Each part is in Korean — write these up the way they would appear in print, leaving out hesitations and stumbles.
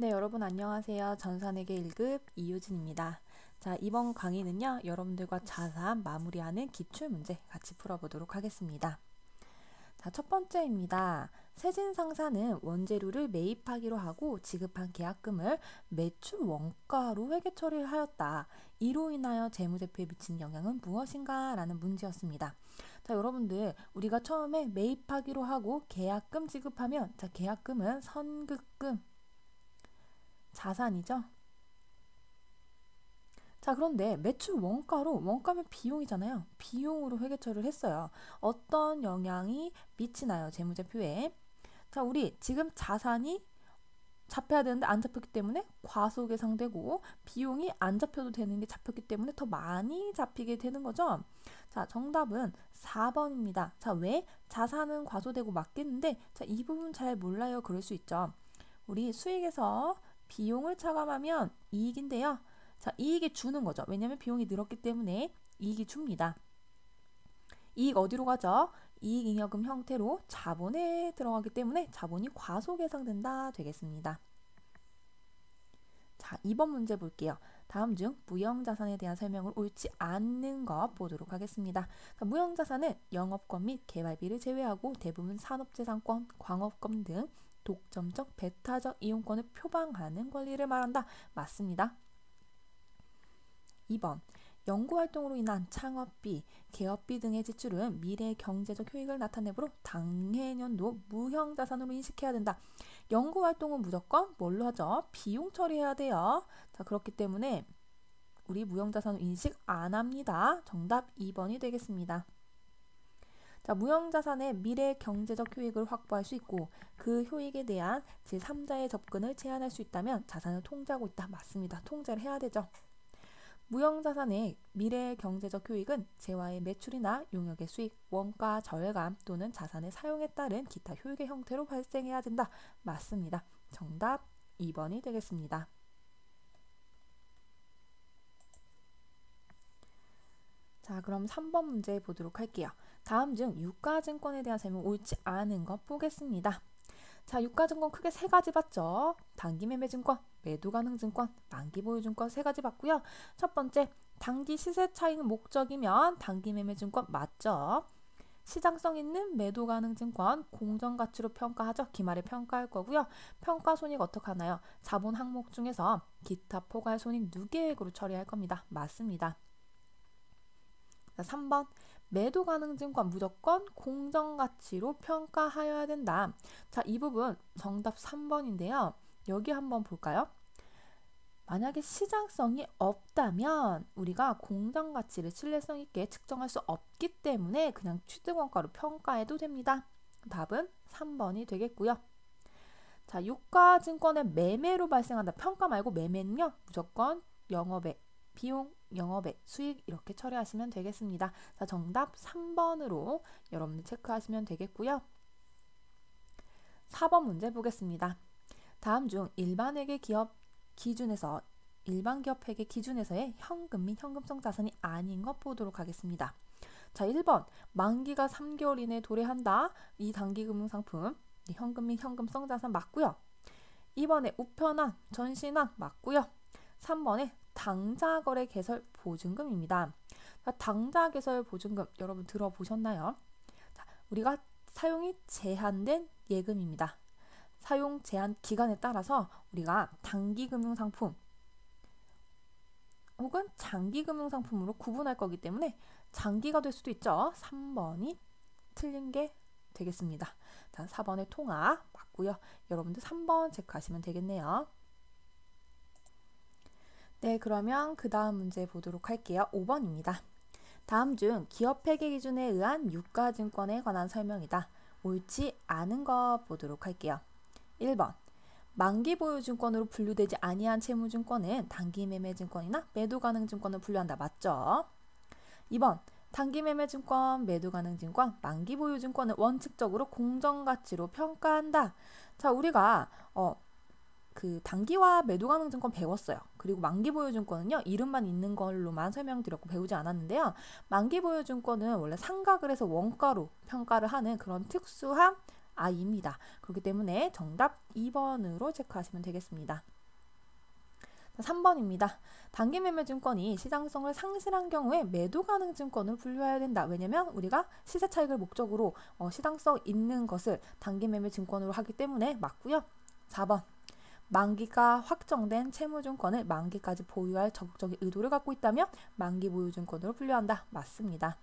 네, 여러분 안녕하세요. 전산회계 1급 이유진입니다. 자, 이번 강의는요, 여러분들과 자산 마무리하는 기출문제 같이 풀어보도록 하겠습니다. 자, 첫 번째입니다. 세진상사는 원재료를 매입하기로 하고 지급한 계약금을 매출 원가로 회계 처리를 하였다. 이로 인하여 재무제표에 미치는 영향은 무엇인가? 라는 문제였습니다. 자, 여러분들 우리가 처음에 매입하기로 하고 계약금 지급하면 자, 계약금은 선급금 자산이죠. 자, 그런데 매출 원가로, 원가면 비용이잖아요. 비용으로 회계처리를 했어요. 어떤 영향이 미치나요? 재무제표에. 자, 우리 지금 자산이 잡혀야 되는데 안 잡혔기 때문에 과소계상되고 비용이 안 잡혀도 되는 게 잡혔기 때문에 더 많이 잡히게 되는 거죠. 자, 정답은 4번입니다. 자, 왜? 자산은 과소되고 맞겠는데 자, 이 부분 잘 몰라요. 그럴 수 있죠. 우리 수익에서 비용을 차감하면 이익인데요. 자, 이익이 주는 거죠. 왜냐하면 비용이 늘었기 때문에 이익이 줍니다. 이익 어디로 가죠? 이익잉여금 형태로 자본에 들어가기 때문에 자본이 과소계상된다 되겠습니다. 자, 2번 문제 볼게요. 다음 중 무형자산에 대한 설명을 옳지 않는 것 보도록 하겠습니다. 자, 무형자산은 영업권 및 개발비를 제외하고 대부분 산업재산권, 광업권 등 독점적, 배타적 이용권을 표방하는 권리를 말한다. 맞습니다. 2번. 연구활동으로 인한 창업비, 개업비 등의 지출은 미래 경제적 효익을 나타내므로 당해년도 무형자산으로 인식해야 된다. 연구활동은 무조건 뭘로 하죠? 비용 처리해야 돼요. 자, 그렇기 때문에 우리 무형자산으로 인식 안 합니다. 정답 2번이 되겠습니다. 자, 무형자산의 미래 경제적 효익을 확보할 수 있고 그 효익에 대한 제3자의 접근을 제한할 수 있다면 자산을 통제하고 있다. 맞습니다. 통제를 해야 되죠. 무형자산의 미래 경제적 효익은 재화의 매출이나 용역의 수익, 원가 절감 또는 자산의 사용에 따른 기타 효익의 형태로 발생해야 된다. 맞습니다. 정답 2번이 되겠습니다. 자, 그럼 3번 문제 보도록 할게요. 다음 중 유가증권에 대한 설명 옳지 않은 것 보겠습니다. 자, 유가증권 크게 세 가지 봤죠. 단기매매증권, 매도가능증권, 만기보유증권 세 가지 봤고요. 첫 번째, 단기 시세 차익 목적이면 단기매매증권 맞죠. 시장성 있는 매도가능증권 공정가치로 평가하죠. 기말에 평가할 거고요. 평가손익 어떻게 하나요? 자본 항목 중에서 기타 포괄손익 누계액으로 처리할 겁니다. 맞습니다. 자, 3번 매도 가능 증권 무조건 공정가치로 평가하여야 된다. 자, 이 부분 정답 3번인데요. 여기 한번 볼까요? 만약에 시장성이 없다면 우리가 공정가치를 신뢰성 있게 측정할 수 없기 때문에 그냥 취득원가로 평가해도 됩니다. 답은 3번이 되겠고요. 자, 유가증권의 매매로 발생한다. 평가 말고 매매는요. 무조건 영업액, 비용, 영업액, 수익 이렇게 처리하시면 되겠습니다. 자, 정답 3번으로 여러분들 체크하시면 되겠고요. 4번 문제 보겠습니다. 다음 중 일반회계 기업 기준에서 일반 기업 회계 기준에서의 현금 및 현금성 자산이 아닌 것 보도록 하겠습니다. 자, 1번 만기가 3개월 이내에 도래한다. 이 단기금융상품 현금 및 현금성 자산 맞고요. 2번에 우편한, 전신한 맞고요. 3번에 당좌거래 개설 보증금입니다. 자, 당좌개설 보증금 여러분 들어보셨나요? 자, 우리가 사용이 제한된 예금입니다. 사용 제한 기간에 따라서 우리가 단기금융상품 혹은 장기금융상품으로 구분할 거기 때문에 장기가 될 수도 있죠. 3번이 틀린 게 되겠습니다. 자, 4번의 통화 맞고요. 여러분들 3번 체크하시면 되겠네요. 네, 그러면 그 다음 문제 보도록 할게요. 5번입니다. 다음 중 기업 회계 기준에 의한 유가증권에 관한 설명이다. 옳지 않은 거 보도록 할게요. 1번 만기보유증권으로 분류되지 아니한 채무증권은 단기매매증권이나 매도가능증권을 분류한다. 맞죠? 2번 단기매매증권, 매도가능증권, 만기보유증권은 원칙적으로 공정가치로 평가한다. 자, 우리가 그 단기와 매도가능증권 배웠어요. 그리고 만기보유증권은요. 이름만 있는 걸로만 설명드렸고 배우지 않았는데요. 만기보유증권은 원래 상각을 해서 원가로 평가를 하는 그런 특수한 I입니다. 그렇기 때문에 정답 2번으로 체크하시면 되겠습니다. 3번입니다. 단기매매증권이 시장성을 상실한 경우에 매도 가능 증권으로 분류해야 된다. 왜냐면 우리가 시세 차익을 목적으로 시장성 있는 것을 단기매매증권으로 하기 때문에 맞고요. 4번. 만기가 확정된 채무증권을 만기까지 보유할 적극적인 의도를 갖고 있다면 만기 보유증권으로 분류한다. 맞습니다.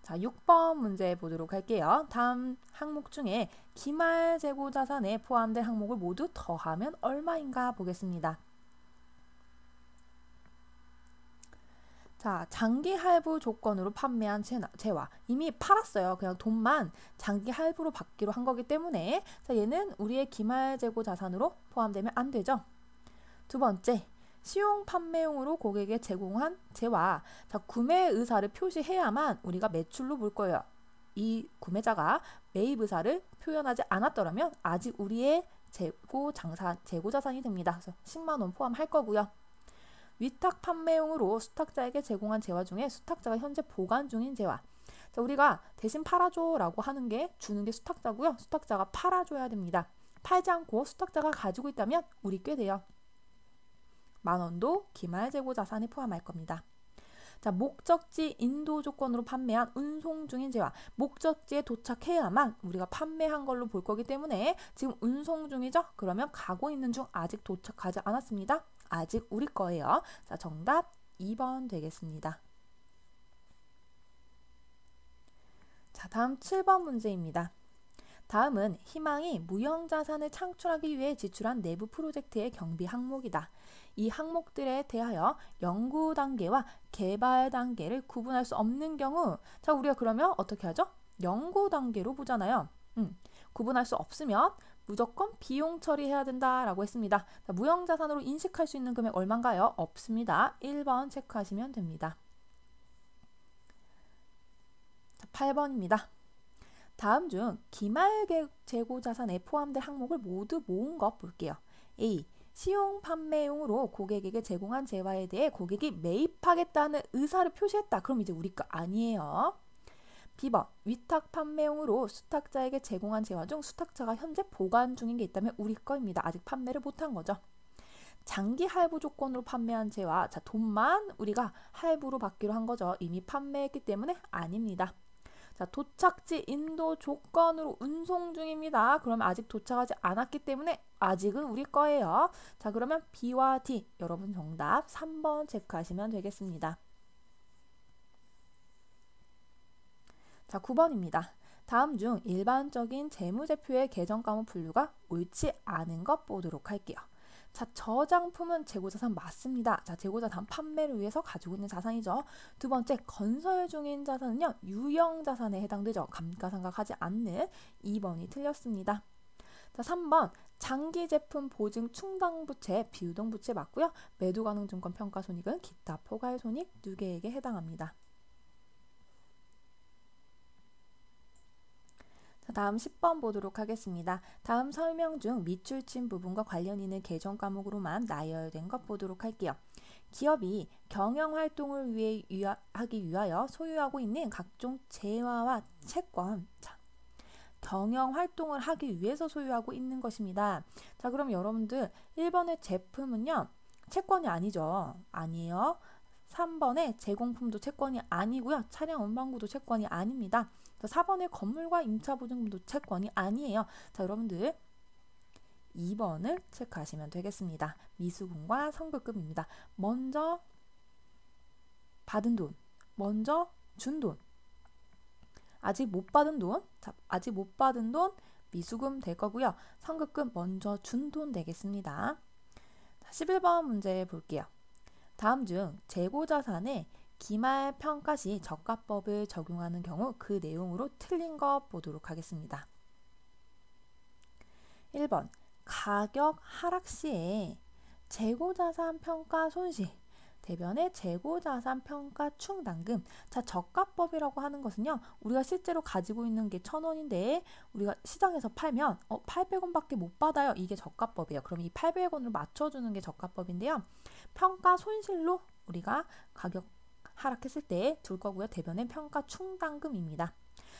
자, 6번 문제 보도록 할게요. 다음 항목 중에 기말 재고 자산에 포함된 항목을 모두 더하면 얼마인가 보겠습니다. 자, 장기 할부 조건으로 판매한 재화. 이미 팔았어요. 그냥 돈만 장기 할부로 받기로 한 거기 때문에 자, 얘는 우리의 기말 재고 자산으로 포함되면 안 되죠. 두 번째, 시용 판매용으로 고객에게 제공한 재화. 자, 구매 의사를 표시해야만 우리가 매출로 볼 거예요. 이 구매자가 매입 의사를 표현하지 않았더라면 아직 우리의 재고 자산이 됩니다. 그래서 10만 원 포함할 거고요. 위탁 판매용으로 수탁자에게 제공한 재화 중에 수탁자가 현재 보관 중인 재화. 자, 우리가 대신 팔아줘 라고 하는 게 주는 게 수탁자고요. 수탁자가 팔아줘야 됩니다. 팔지 않고 수탁자가 가지고 있다면 우리 꽤 돼요. 10,000원도 기말 재고 자산에 포함할 겁니다. 자, 목적지 인도 조건으로 판매한 운송 중인 재화. 목적지에 도착해야만 우리가 판매한 걸로 볼 거기 때문에 지금 운송 중이죠? 그러면 가고 있는 중 아직 도착하지 않았습니다. 아직 우리 거예요. 자, 정답 2번 되겠습니다. 자, 다음 7번 문제입니다. 다음은 희망이 무형자산을 창출하기 위해 지출한 내부 프로젝트의 경비 항목이다. 이 항목들에 대하여 연구 단계와 개발 단계를 구분할 수 없는 경우, 자, 우리가 그러면 어떻게 하죠? 연구 단계로 보잖아요. 구분할 수 없으면 무조건 비용 처리해야 된다라고 했습니다. 자, 무형자산으로 인식할 수 있는 금액 얼마인가요? 없습니다. 1번 체크하시면 됩니다. 자, 8번입니다. 다음 중 기말 재고 자산에 포함된 항목을 모두 모은 것 볼게요. A. 시용 판매용으로 고객에게 제공한 재화에 대해 고객이 매입하겠다는 의사를 표시했다. 그럼 이제 우리 거 아니에요. B번. 위탁 판매용으로 수탁자에게 제공한 재화 중 수탁자가 현재 보관 중인 게 있다면 우리 거입니다. 아직 판매를 못한 거죠. 장기 할부 조건으로 판매한 재화. 자, 돈만 우리가 할부로 받기로 한 거죠. 이미 판매했기 때문에 아닙니다. 자, 도착지 인도 조건으로 운송 중입니다. 그러면 아직 도착하지 않았기 때문에 아직은 우리 거예요. 자, 그러면 B와 D. 여러분 정답 3번 체크하시면 되겠습니다. 자, 9번입니다. 다음 중 일반적인 재무제표의 계정 과목 분류가 옳지 않은 것 보도록 할게요. 자, 저장품은 재고자산 맞습니다. 자, 재고자산 판매를 위해서 가지고 있는 자산이죠. 두 번째, 건설 중인 자산은요, 유형자산에 해당되죠. 감가상각하지 않는 2번이 틀렸습니다. 자, 3번, 장기제품 보증 충당부채, 비유동부채 맞고요. 매도가능증권 평가손익은 기타 포괄손익 2개에게 해당합니다. 다음 10번 보도록 하겠습니다. 다음 설명 중 밑줄친 부분과 관련 있는 계정 과목으로만 나열된 것 보도록 할게요. 기업이 경영활동을 하기 위하여 소유하고 있는 각종 재화와 채권. 자, 경영활동을 하기 위해서 소유하고 있는 것입니다. 자, 그럼 여러분들 1번의 제품은요. 채권이 아니죠. 아니에요. 3번의 제공품도 채권이 아니고요. 차량 운반구도 채권이 아닙니다. 4번의 건물과 임차보증금도 채권이 아니에요. 자, 여러분들 2번을 체크하시면 되겠습니다. 미수금과 선급금입니다. 먼저 받은 돈, 먼저 준 돈, 아직 못 받은 돈, 자, 아직 못 받은 돈 미수금 될 거고요. 선급금 먼저 준 돈 되겠습니다. 자, 11번 문제 볼게요. 다음 중 재고자산에 기말 평가 시 저가법을 적용하는 경우 그 내용으로 틀린 것 보도록 하겠습니다. 1번 가격 하락 시에 재고자산 평가 손실 대변의 재고자산 평가 충당금. 자, 저가법이라고 하는 것은요. 우리가 실제로 가지고 있는 게 1,000원인데 우리가 시장에서 팔면 800원밖에 못 받아요. 이게 저가법이에요. 그럼 이 800원을 맞춰주는 게 저가법인데요. 평가 손실로 우리가 가격 하락했을 때 둘 거고요. 대변의 평가 충당금입니다.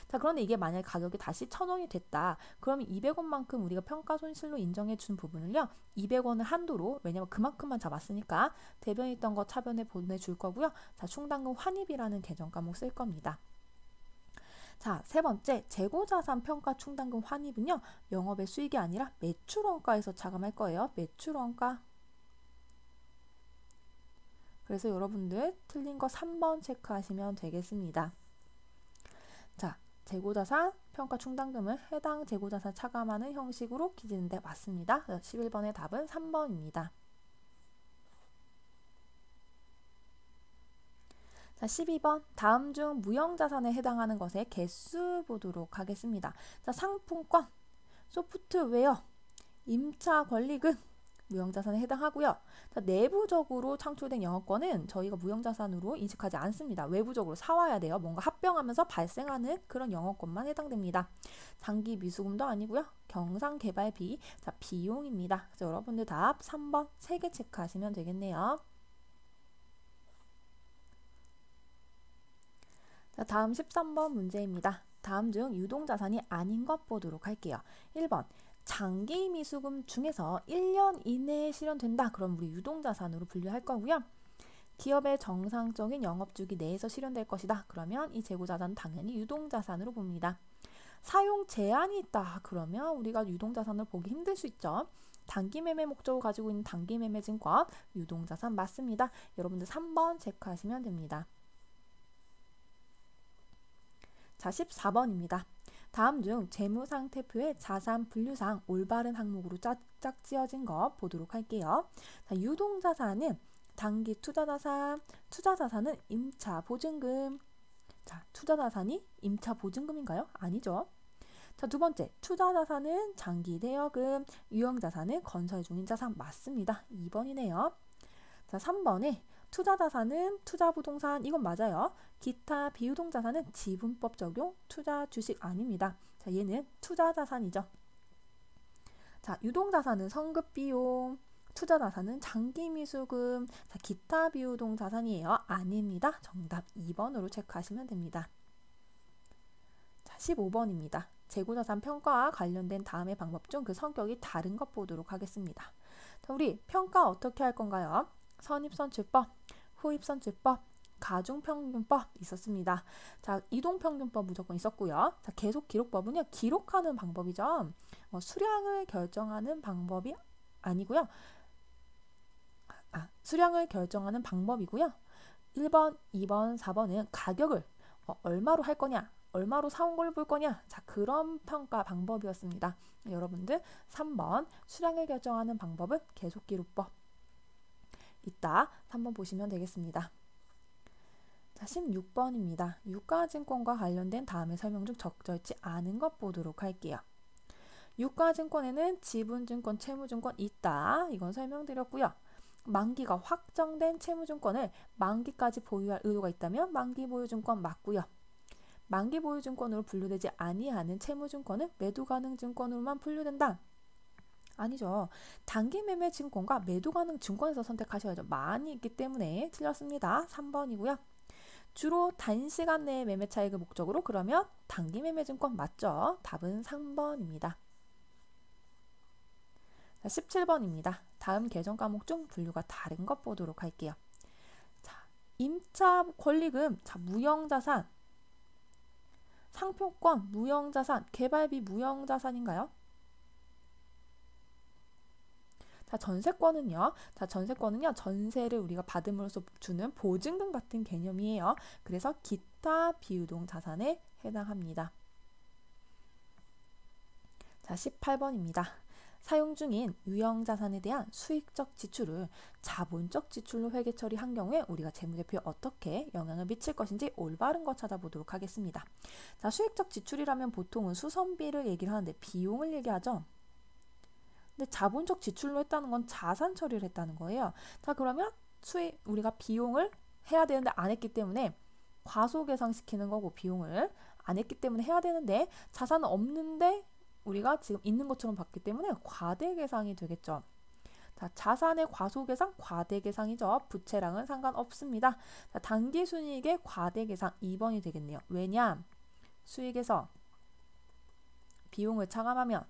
자, 그런데 이게 만약에 가격이 다시 1,000원이 됐다. 그러면 200원만큼 우리가 평가 손실로 인정해 준 부분을요. 200원을 한도로, 왜냐면 그만큼만 잡았으니까 대변했던 거 차변에 보내줄 거고요. 자, 충당금 환입이라는 계정 과목 쓸 겁니다. 자, 세 번째, 재고자산 평가 충당금 환입은요. 영업의 수익이 아니라 매출원가에서 차감할 거예요. 매출원가. 그래서 여러분들 틀린 거 3번 체크하시면 되겠습니다. 자, 재고자산 평가 충당금을 해당 재고자산 차감하는 형식으로 기재는데 맞습니다. 11번의 답은 3번입니다. 자, 12번 다음 중 무형자산에 해당하는 것의 개수 보도록 하겠습니다. 자, 상품권, 소프트웨어, 임차 권리금 무형자산에 해당하고요. 자, 내부적으로 창출된 영업권은 저희가 무형자산으로 인식하지 않습니다. 외부적으로 사와야 돼요. 뭔가 합병하면서 발생하는 그런 영업권만 해당됩니다. 장기 미수금도 아니고요. 경상개발비, 자, 비용입니다. 그래서 여러분들 답 3번 3개 체크하시면 되겠네요. 자, 다음 13번 문제입니다. 다음 중 유동자산이 아닌 것 보도록 할게요. 1번 장기 미수금 중에서 1년 이내에 실현된다. 그럼 우리 유동자산으로 분류할 거고요. 기업의 정상적인 영업주기 내에서 실현될 것이다. 그러면 이 재고자산은 당연히 유동자산으로 봅니다. 사용 제한이 있다. 그러면 우리가 유동자산을 보기 힘들 수 있죠. 단기매매 목적을 가지고 있는 단기매매 증권 유동자산 맞습니다. 여러분들 3번 체크하시면 됩니다. 자, 14번입니다. 다음 중 재무상태표의 자산 분류상 올바른 항목으로 짝지어진 것 보도록 할게요. 자, 유동자산은 단기 투자자산, 투자자산은 임차보증금. 자, 투자자산이 임차보증금인가요? 아니죠. 자, 두 번째, 투자자산은 장기대여금, 유형자산은 건설 중인 자산 맞습니다. 2번이네요. 자, 3번에 투자자산은 투자부동산, 이건 맞아요. 기타 비유동자산은 지분법 적용 투자 주식 아닙니다. 자, 얘는 투자자산이죠. 자, 유동자산은 성급비용, 투자자산은 장기미수금, 자, 기타 비유동자산이에요. 아닙니다. 정답 2번으로 체크하시면 됩니다. 자, 15번입니다. 재고자산 평가와 관련된 다음의 방법 중 그 성격이 다른 것 보도록 하겠습니다. 자, 우리 평가 어떻게 할 건가요? 선입선출법, 후입선출법, 가중평균법 있었습니다. 자, 이동평균법 무조건 있었고요. 자, 계속기록법은요. 기록하는 방법이죠. 수량을 결정하는 방법이 아니고요. 수량을 결정하는 방법이고요. 1번, 2번, 4번은 가격을 얼마로 할 거냐, 얼마로 사온 걸 볼 거냐, 자, 그런 평가 방법이었습니다. 여러분들 3번 수량을 결정하는 방법은 계속기록법. 이따 한번 보시면 되겠습니다. 자, 16번입니다. 유가증권과 관련된 다음의 설명 중 적절치 않은 것 보도록 할게요. 유가증권에는 지분증권, 채무증권 있다. 이건 설명드렸고요. 만기가 확정된 채무증권을 만기까지 보유할 의도가 있다면 만기보유증권 맞고요. 만기보유증권으로 분류되지 아니하는 채무증권은 매도가능증권으로만 분류된다. 아니죠. 단기매매 증권과 매도가능 증권에서 선택하셔야죠. 많이 있기 때문에 틀렸습니다. 3번이고요. 주로 단시간 내에 매매 차익을 목적으로, 그러면 단기매매 증권 맞죠? 답은 3번입니다. 자, 17번입니다. 다음 개정 과목 중 분류가 다른 것 보도록 할게요. 자, 임차 권리금, 자, 무형자산, 상표권 무형자산, 개발비 무형자산인가요? 자, 전세권은요. 자, 전세권은요. 전세를 우리가 받음으로써 주는 보증금 같은 개념이에요. 그래서 기타 비유동 자산에 해당합니다. 자, 18번입니다. 사용 중인 유형자산에 대한 수익적 지출을 자본적 지출로 회계 처리한 경우에 우리가 재무제표에 어떻게 영향을 미칠 것인지 올바른 거 찾아보도록 하겠습니다. 자, 수익적 지출이라면 보통은 수선비를 얘기를 하는데 비용을 얘기하죠. 근데 자본적 지출로 했다는 건 자산 처리를 했다는 거예요. 자, 그러면 우리가 비용을 해야 되는데 안 했기 때문에 과소계상시키는 거고, 비용을 안 했기 때문에 해야 되는데 자산은 없는데 우리가 지금 있는 것처럼 봤기 때문에 과대계상이 되겠죠. 자, 자산의 과소계상, 과대계상이죠. 부채랑은 상관없습니다. 자, 당기순이익의 과대계상 2번이 되겠네요. 왜냐? 수익에서 비용을 차감하면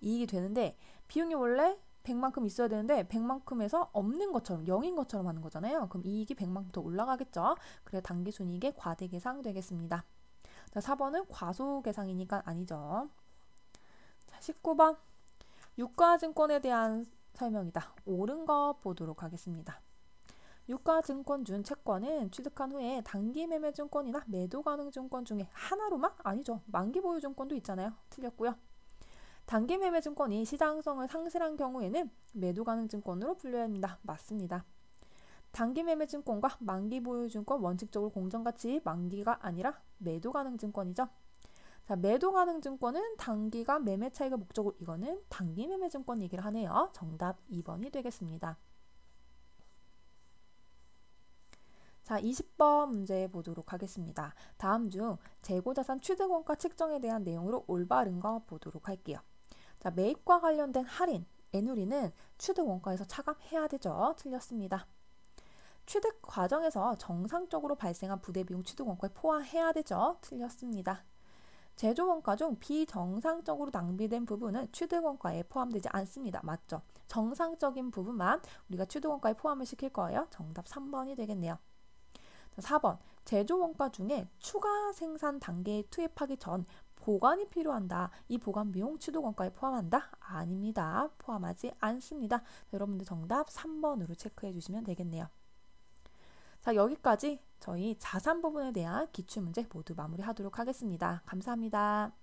이익이 되는데 비용이 원래 100만큼 있어야 되는데 100만큼에서 없는 것처럼 0인 것처럼 하는 거잖아요. 그럼 이익이 100만큼 더 올라가겠죠. 그래서 단기순이익의 과대계상 되겠습니다. 자, 4번은 과소계상이니까 아니죠. 자, 19번 유가증권에 대한 설명이다. 옳은 거 보도록 하겠습니다. 유가증권 준 채권은 취득한 후에 단기매매증권이나 매도가능증권 중에 하나로만? 아니죠. 만기보유증권도 있잖아요. 틀렸고요. 단기매매증권이 시장성을 상실한 경우에는 매도가능증권으로 분류해야 합니다. 맞습니다. 단기매매증권과 만기보유증권 원칙적으로 공정가치 만기가 아니라 매도가능증권이죠. 자, 매도가능증권은 단기가 매매 차익을 목적으로 이거는 단기매매증권 얘기를 하네요. 정답 2번이 되겠습니다. 자, 20번 문제 보도록 하겠습니다. 다음 중 재고자산 취득원가 측정에 대한 내용으로 올바른 거 보도록 할게요. 자, 매입과 관련된 할인, 애누리는 취득원가에서 차감해야 되죠. 틀렸습니다. 취득 과정에서 정상적으로 발생한 부대비용 취득원가에 포함해야 되죠. 틀렸습니다. 제조원가 중 비정상적으로 낭비된 부분은 취득원가에 포함되지 않습니다. 맞죠? 정상적인 부분만 우리가 취득원가에 포함을 시킬 거예요. 정답 3번이 되겠네요. 4번 제조원가 중에 추가 생산 단계에 투입하기 전 보관이 필요한다. 이 보관 비용 취득원가에 포함한다? 아닙니다. 포함하지 않습니다. 여러분들 정답 3번으로 체크해 주시면 되겠네요. 자, 여기까지 저희 자산 부분에 대한 기출문제 모두 마무리하도록 하겠습니다. 감사합니다.